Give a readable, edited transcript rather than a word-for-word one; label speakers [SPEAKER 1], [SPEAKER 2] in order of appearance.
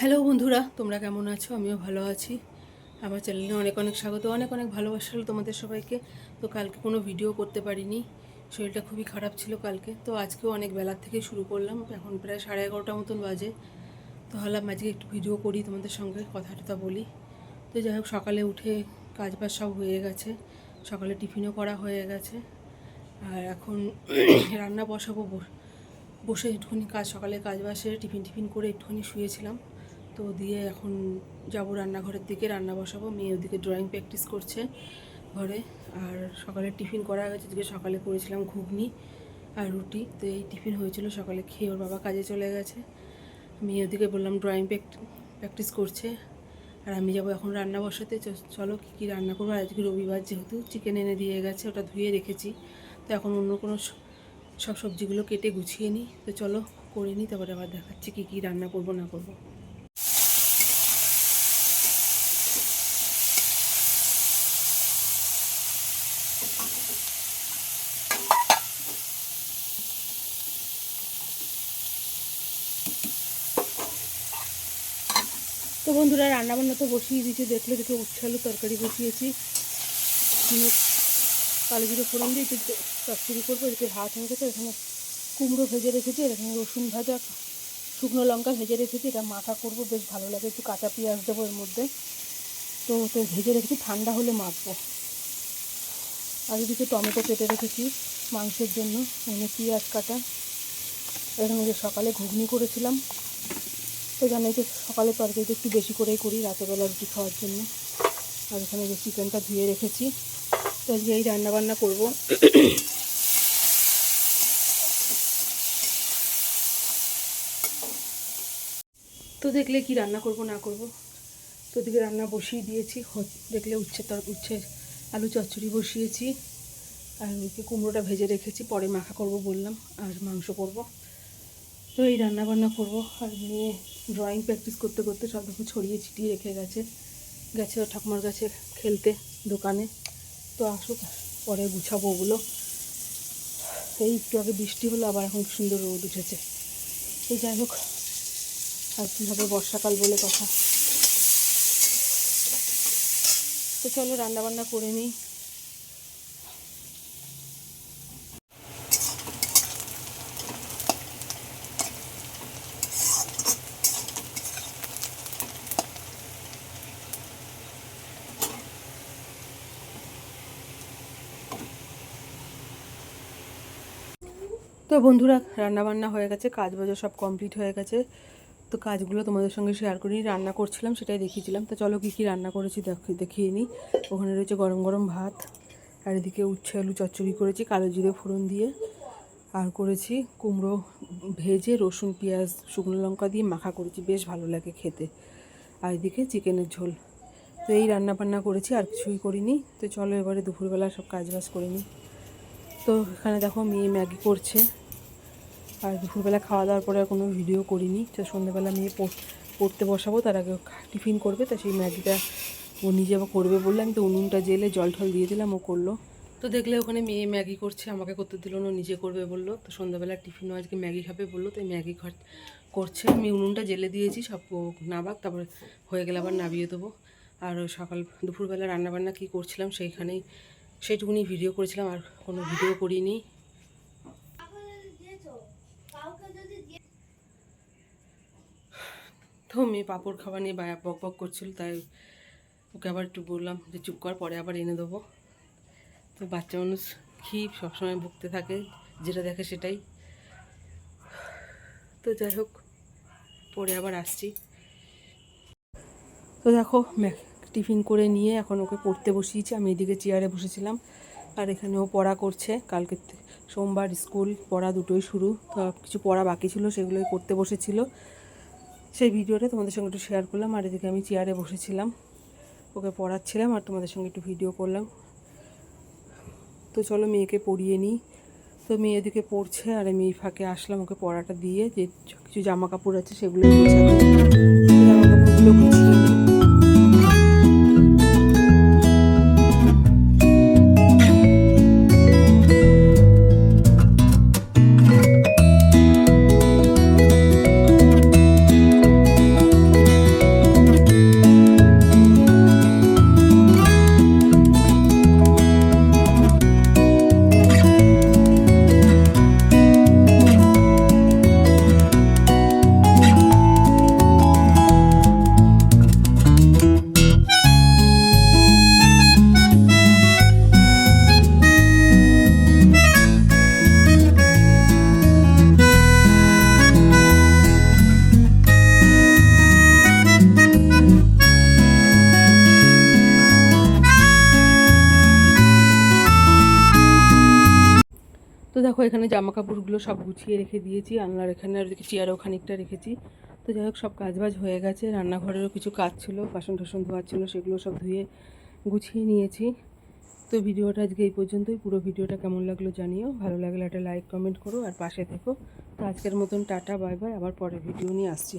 [SPEAKER 1] Hello বন্ধুরা, তোমরা কেমন আছো? আমিও ভালো আছি। আমার চ্যানেলে অনেক অনেক স্বাগত, অনেক অনেক ভালোবাসা তোমাদের সবাইকে। তো কালকে কোনো ভিডিও করতে পারিনি, শরীরটা খুবই খারাপ ছিল কালকে। তো আজকেও অনেক বেলার থেকে শুরু করলাম, এখন প্রায় 11:30 মতন বাজে। তো ভাবলাম আজকে একটু ভিডিও করি, তোমাদের সঙ্গে কথা টথা বলি। তো যাই হোক, সকালে উঠে কাজবাজ সব হয়ে গেছে, সকালে টিফিনও করা হয়ে গেছে। আর এখন রান্না বসাবো, বসে একটুখানি সকালে কাজবাজ সেরে টিফিন করে একটুখানি শুয়েছিলাম। তো দিয়ে এখন যাব রান্নাঘরের দিকে, রান্না বসাবো। মেয়ে ওদিকে ড্রয়িং প্র্যাকটিস করছে ঘরে। আর সকালে টিফিন করা হয়েছে, আজকে সকালে করেছিলাম ঘুগনি আর রুটি। তো এই টিফিন হয়েছিল, সকালে খেয়ে ওর বাবা কাজে চলে গেছে। মেয়ে ওদিকে বললাম ড্রয়িং প্র্যাকটিস করছে। আর আমি যাব এখন রান্না বসাতে। চলো কী রান্না করবো। আজকে রবিবার যেহেতু চিকেন এনে দিয়ে গেছে, ওটা ধুয়ে রেখেছি। তো এখন অন্য কোনো সব সবজিগুলো কেটে গুছিয়ে নিই। তো চলো করে নিই, তারপরে আবার দেখাচ্ছি কী রান্না করবো না করবো। তো বন্ধুরা, রান্নাবান্না তো বসিয়ে দিয়েছি, দেখলে দেখে উচ্ছে আলু তরকারি বসিয়েছি। কালো জিরে ফোড়ন দিয়ে একটু চচ্চড়ি করবো। এদিকে ভাত হয়ে গেছে, এখানে কুমড়ো ভেজে রেখেছি, আর এখানে রসুন ভাজা শুকনো লঙ্কা ভেজে রেখেছি। এটা মাখা করবো, বেশ ভালো লাগে। একটু কাঁচা পেঁয়াজ দেবো এর মধ্যে। তো ভেজে রেখেছি, ঠান্ডা হলে মাখবো। আর এদিকে টমেটো কেটে রেখেছি মাংসের জন্য, এখানে পেঁয়াজ কাটা। এখানে যে সকালে ঘুগনি করেছিলাম, তো জানাই যে সকালে তরকারিটা একটু বেশি করেই করি রাতেরবেলা রুটি খাওয়ার জন্য। আর এখানে যে চিকেনটা ধুয়ে রেখেছি। তো আজকে এই রান্নাবান্না করবো। তো দেখলে কি রান্না করব না করব। তো দিকে রান্না বসিয়ে দিয়েছি, দেখলে উচ্ছে আলু চচ্চড়ি বসিয়েছি। আর ওইদিকে কুমড়োটা ভেজে রেখেছি, পরে মাখা করব বললাম, আর মাংস করব। তো এই রান্নাবান্না করব। আর নিয়ে ড্রয়িং প্র্যাকটিস করতে করতে সব কিছু ছড়িয়ে ছিটিয়ে রেখে গেছে ও ঠাকুমার কাছে খেলতে দোকানে। তো আসুক, পরে গুছাবো ওগুলো। এই একটু আগে বৃষ্টি হলো, আবার এখন সুন্দর রোদ উঠেছে। তো যাই হোক, আর কী হবে, বর্ষাকাল বলে কথা। তো চলো রান্নাবান্না করে নিই। তো বন্ধুরা, রান্নাবান্না হয়ে গেছে, কাজ বাজও সব কমপ্লিট হয়ে গেছে। তো কাজগুলো তোমাদের সঙ্গে শেয়ার করি। রান্না করছিলাম, সেটাই দেখিয়েছিলাম। তো চলো কী রান্না করেছি দেখিয়ে নিই। ওখানে রয়েছে গরম গরম ভাত, আর এদিকে উচ্ছে আলু চচ্চড়ি করেছি কালো জিরে ফোড়ন দিয়ে। আর করেছি কুমড়ো ভেজে রসুন পেঁয়াজ শুকনো লঙ্কা দিয়ে মাখা করেছি, বেশ ভালো লাগে খেতে। আর এদিকে চিকেনের ঝোল। তো এই রান্নাবান্না করেছি, আর কিছুই করিনি। তো চলো এবারে দুপুরবেলা সব কাজবাজ করে নিই। তো এখানে দেখো মেয়ে ম্যাগি করছে। আর দুপুরবেলা খাওয়া দাওয়ার পরে আর কোনো ভিডিও করিনি। তো সন্ধ্যেবেলা মেয়ে পড়তে বসাবো, তার আগে টিফিন করবে। তা সেই ম্যাগিটা ও নিজে আবার করবে বললাম। তো উনুনটা জেলে জল ঠল দিয়ে দিলাম, ও করলো। তো দেখলে ওখানে মেয়ে ম্যাগি করছে, আমাকে করতে দিল না, নিজে করবে বললো। তো সন্ধ্যাবেলা টিফিনও আজকে ম্যাগি খাবে বললো, তো ম্যাগি করছে। আমি উনুনটা জেলে দিয়েছি, সব নাবাক, তারপরে হয়ে গেলে আবার নাবিয়ে দেবো। আর দুপুরবেলা রান্নাবান্না কী করছিলাম সেইটুকুনি ভিডিও করেছিলাম, আর কোনো ভিডিও করিনি। তো মেয়ে পাঁপড় খাওয়া নিয়ে বক বক করছিল, তাই ওকে আবার একটু বললাম যে চুপ কর, পরে আবার এনে দেবো। তো বাচ্চা মানুষ সবসময় ভুগতে থাকে, যেটা দেখে সেটাই। তো যাই হোক, পরে আবার আসছি। তো দেখো টিফিন করে নিয়ে এখন ওকে পড়তে বসিয়েছি। আমি এদিকে চেয়ারে বসেছিলাম, আর এখানে ও পড়া করছে। কালকে সোমবার স্কুল, পড়া দুটোই শুরু। তো কিছু পড়া বাকি ছিল, সেগুলোই করতে বসেছিল। সেই ভিডিওটা তোমাদের সঙ্গে একটু শেয়ার করলাম। আর এদিকে আমি চেয়ারে বসেছিলাম, ওকে পড়াচ্ছিলাম, আর তোমাদের সঙ্গে একটু ভিডিও করলাম। তো চলো মেয়েকে পড়িয়ে নিই। তো মেয়ে এদিকে পড়ছে, আর আমি এই ফাঁকে আসলাম ওকে পড়াটা দিয়ে, যে কিছু জামা কাপড় আছে সেগুলো গুছাতে। জামা কাপড়গুলো গুছিয়ে নিই। দেখো এখানে জামা কাপড়গুলো সব গুছিয়ে রেখে দিয়েছি, আনলার এখানে আর এদিকে চেয়ারও খানিকটা রেখেছি। তো যাই হোক সব কাজবাজ হয়ে গেছে, রান্নাঘরেরও কিছু কাজ ছিল, বাসন টাসন ধোয়ার ছিল, সেগুলো সব ধুয়ে গুছিয়ে নিয়েছি। তো ভিডিওটা আজকে এই পর্যন্তই। পুরো ভিডিওটা কেমন লাগলো জানিও, ভালো লাগলে একটা লাইক কমেন্ট করো আর পাশে থেকো। তো আজকের মতন টাটা, বাই বাই, আবার পরের ভিডিও নিয়ে আসছি।